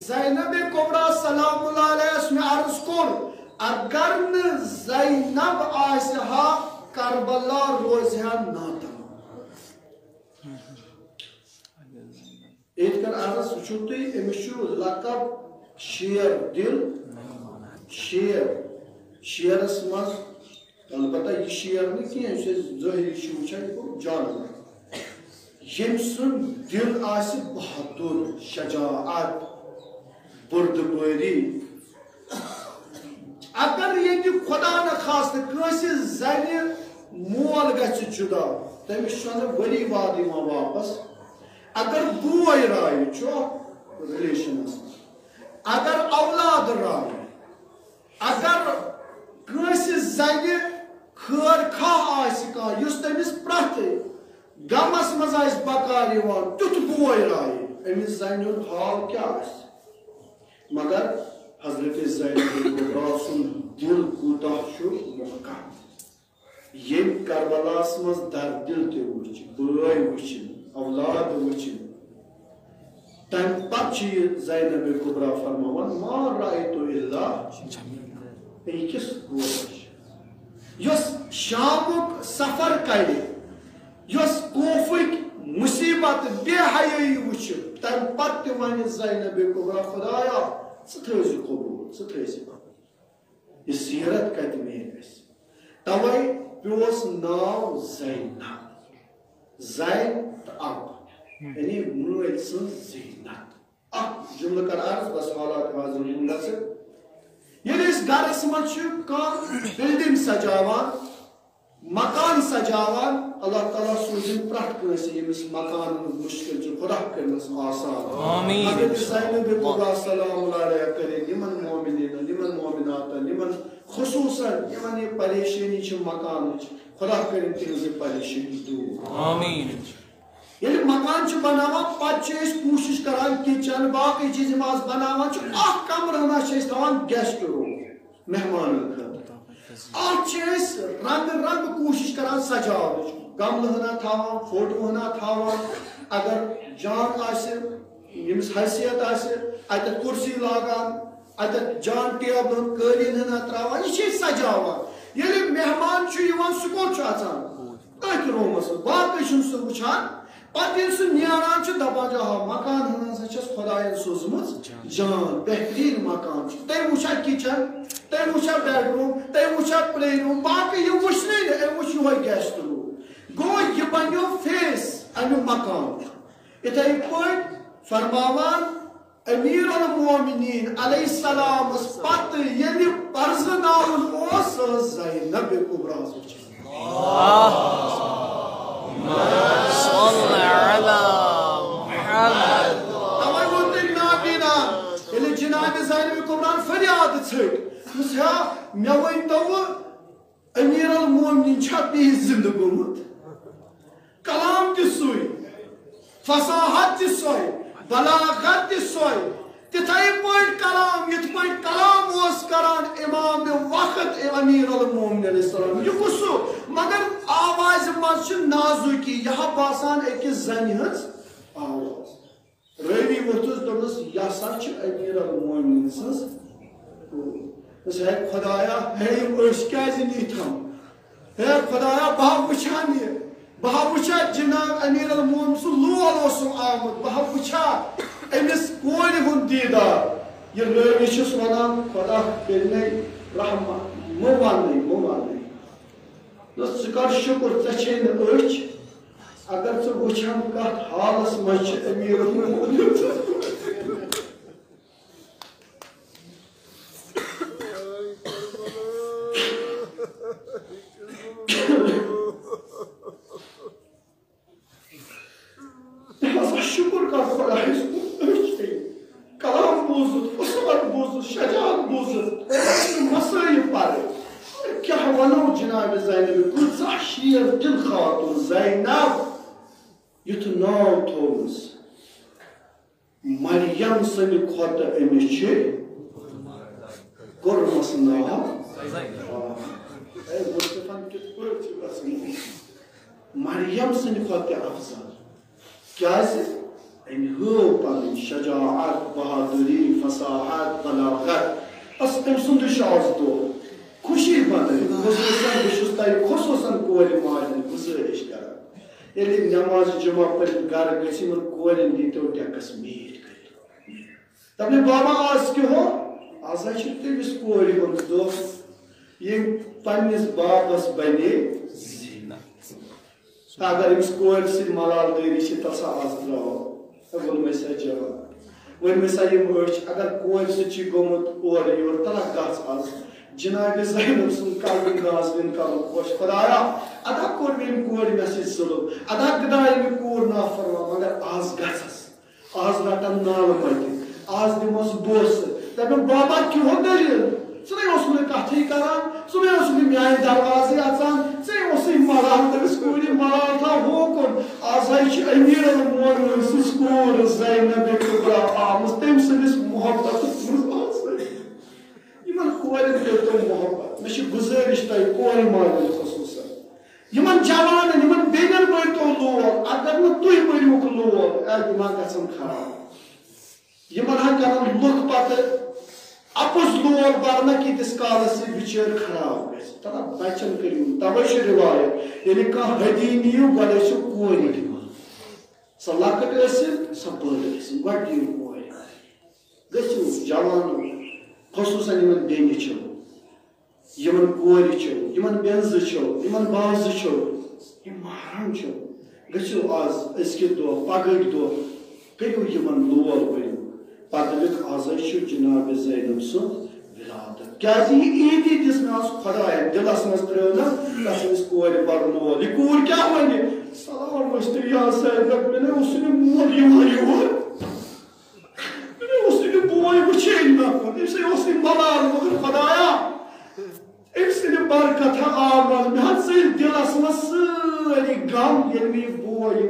زینب کبرا سلام اللہ علیہ اس میں عرض کر اگر زینب آسہا کربلا روزہا ناتم ایت کر عرض چھوٹی امشو لقب شیر دل شیر اسمز البتہ یہ شیر نہیں کی ہے ظاہری شو چھے جانور یم سن دل آسی بہادر شجاعت بردباری اگر یہ خدا نخواست کنسی زنی مول گچھ جدا تمس چھنہ ولی واد یوان واپس اگر بوئے رائے چھو ریلیشنس اگر اولاد رائے اگر کنسی زنی خیر خواہ آسی کان یس تمس پرت غمس مز آس بکار یوان تیت بوئے رائے امس زنی ہند حال کیا آس مگر حضرت زینب کبرا سن دل کوتاہ چھُ محکم یم کربلاس مز درد دل تہ وچ بٲے وچھن اولاد وچھن تم پتہ چھ زینب کبرا فرماوان ما رأیت الا أکِس گوش یس شامک سفر کرِ یس کوفک مصیبت بے حیائی وچھ تم پتہ ون زینب کبرا خدایا ثھٲیزِ قبول ثھٲیزِ یہ سیرت کتہ مین اس توے پیوس ناو زینب زین اب یعنی مول سن زینت اخ جملہ کر عرض بس حالات حاضر جملہ سے یعنی اس گھرس من چھ کانٛہہ بلڈنگ سجاوان مکان سجاوان اللہ تعالیٰ سوزن پرت کنسی یمس مکان مشکل چھ خدا کرنس آسان آمین حضرت زینب کبرا سلام اللہ علیہ کرے یمن مومنین یمن مومنات یمن خصوصا یمن یہ پریشانی چھ مکان خدا کرن تہذ پریشانی دور آمین یعنی مکان چھ بناوان پتہ چھ اس کوشش کران کچن باقی چیز ماز بناوان چھ اخ کمرہ ہنا چھ اس تھاوان گیسٹ روم مہمان رنگ رنگ کوشش کران سجاو گملہ ہنا تھاوان فوٹو ہنا تھاوان اگر جان آسہ یمس حیثیت آسہ اتت کرسی لاگان اتت جان ٹیبل قالین ہنا تراوان یہ سجاوان ییٚلہِ مہمان چھُ یِوان سُہ کوٚت چھُ اژان أتھۍ رومس باقٕے چھُنہٕ سُہ وٕچھان پتہٕ ییٚلہِ سُہ نیران چھُ دپان چھُ ہا مکان ہسا چھس خداین سوٗزمٕژ جان بہتریٖن مکان چھُ تُہۍ وٕچھا کچن تُہۍ وٕچھا بیڈ روم تُہۍ وٕچھا پلے روم باقٕے یہِ وٕچھنٕے نہٕ أمۍ وٕچھ یِہوے گیسٹ روم گوٚو یہِ بنیو فیس امیُک مکان یِتھے پٲٹھۍ فرماوان امیر المومنین علیہ السلام اس پتہ ییٚلہِ پرزناوُن اوس سۄ ٲس زینب کبرا جناب زینب کبرا فریاد ژھٕٹ ہا مےٚ ؤنۍتو امیر المومنین چھا بیٚیہِ زندٕ گوٚمُت کلام تہِ سُے فصاحت تہِ سۄے بلاغت تہِ سۄے تِتھے پٲٹھۍ کلام یِتھ پٲٹھۍ کلام اوس کران امام وقت امیر المومنین علیہ السلام یہِ گوٚو سُہ مگر آوازِ منٛز چھِ نازُکی یہِ ہا باسان أکِس زنہِ ہٕنٛز آواز رٲوی ووٚتھُس دوٚپنس یہِ ہسا چھِ امیر المومنین سٕنٛز کوٗر ہے خدایا ہے یِم أچھ کیازِ نیٖتھم ہے خدایا بہٕ وٕچھان یہِ بہٕ وٕچھا جناب امیر المومنین سُہ لول اوسُم آمُت بہٕ وٕچھا أمِس کورِ ہُنٛد دیٖدار یہِ رٲوی چھُس ونان خدا کٔرِنَے رحمت مہٕ وَننَے ژٕ کر شُکر ژےٚ چھے نہٕ أچھ اگر ژٕ وٕچھان کتھ حالس منٛز چھِ امیر المومنین شکر کر خدایس کلام بوزت اصول بوزت شجاعت بوزت مسائل پڑھ کیا ونو جناب زینب کۭژاہ شیر دل خاتون زینب یُتھ ناو تھووُس مریم سٕنٛدِ کھۄتہٕ أمِس چھِ کوٚرمس ناو مریم سٕنٛدِ کھۄتہٕ تہِ افضل کیازِ أمۍ ہٲو پنٕنۍ شجاعت بہادری خلاف اس تم سند آز دو خوشی بن خصوصاً بہت خصوصاً کور ماجن گزارش کران ییٚلہِ نماز جمعہ پٔرِتھ گھر گژھِ یِمن کورٮ۪ن دیٖتو ٹیکس میٖٹھ کٔرِتھ دپنے بابا آز کیٛاہ ہو آز حظ چھُ تٔمِس کورِ ہُنٛد دۄہ ییٚمۍ پننِس باپس بنے اگر أمِس کورِ سۭتۍ ملال دٲری چھِ تَسا آز درٛاو ووٚن مےٚ سا جواب ووٚن مےٚ سا یِم أچھ اگر کورِ سۭتۍ چھُے گوٚمُت اورٕ یورٕ تَلکھ گژھ آز جناب زینب سُنٛد قلبہٕ نازوٕنۍ کرُن خۄش خۄدایا ادا کوٚر مےٚ أمۍ کورِ مےٚ سۭتۍ ظُلم ادا گٔدایہِ مےٚ کوٗر نافرمان مگر آز گژھس آز رٹن نالہٕ مٔتہِ آز دِمس بوسہٕ دپن بابا کیٛاہ ہو دٔلیٖل ژٕ نے اوسُکھ نہٕ کتھٕے کران ژٕ نے اوسُکھ نہٕ میانہِ دروازے اژان ژےٚ اوسُے ملال تٔمِس کورِ ملال تھاو ہوکُن آز حظ چھِ امیٖرن مولوی سٕنٛز کوٗر زینب کبرا آمٕژ تٔمۍ سٕنٛدِس محبتس منٛز آسٲنی یِمن کورٮ۪ن کٔرۍ تو محبت مےٚ چھِ گُزٲرِش تۄہہِ کورِ ماجٮ۪ن خصوٗصن یِمن جوانن یِمن بیٚنٮ۪ن بٔرۍتو لول اگر نہٕ تُہۍ بٔرۍہوٗکھ لول یِم ہا گژھن خراب یِمن ہا کرن لُکھ پتہٕ اپُز لول برنہٕ کۭتِس کالس یہِ بِچٲرۍ خراب گژھِ تَلہ بچن کٔرِو تَوے چھِ رِوایت ییٚلہِ کانٛہہ ہدی نِیِو گۄڈٕ ٲسِو کورِ دِوان سۄ لۄکٕٹ ٲسِن سۄ بٔڑ ٲسِن گۄڈٕ دِیِو کورِ گٔژھِو جوانو خصوٗصن یِمن بیٚنہِ چھِو یِمن کورِ چھِو یِمن بیٚنزٕ چھِو یِمن بازٕ چھِو یِم مہرن چھِو گٔژھِو آز أزکہِ دۄہ پگہٕکۍ دۄہ کٔرِو یِمن لول بٔرِو پتہٕ لیُکھ آزے چھُ جناب زینب سُنٛد ولادت کیٛازِ یہِ عیٖدی دِژ مےٚ آز خۄداین دِلس منٛز ترٛٲو نا گژھ أمِس کورِ بڑٕ لول یہِ کوٗر کیٛاہ وَنہِ سلام ٲسۍ یا زینب مےٚ نے اوسُے نہٕ مول یِوان یور مےٚ نے اوسُے نہٕ بوے وٕچھے مےٚ کُن أمسٕے اوسُے ملال مگر خۄدایا أمۍ سٕنٛدِ برکت ہا آو منٛز مےٚ حظ ژٔلۍ دِلس منٛز سٲری غم ییٚلہِ مےٚ یہِ بوے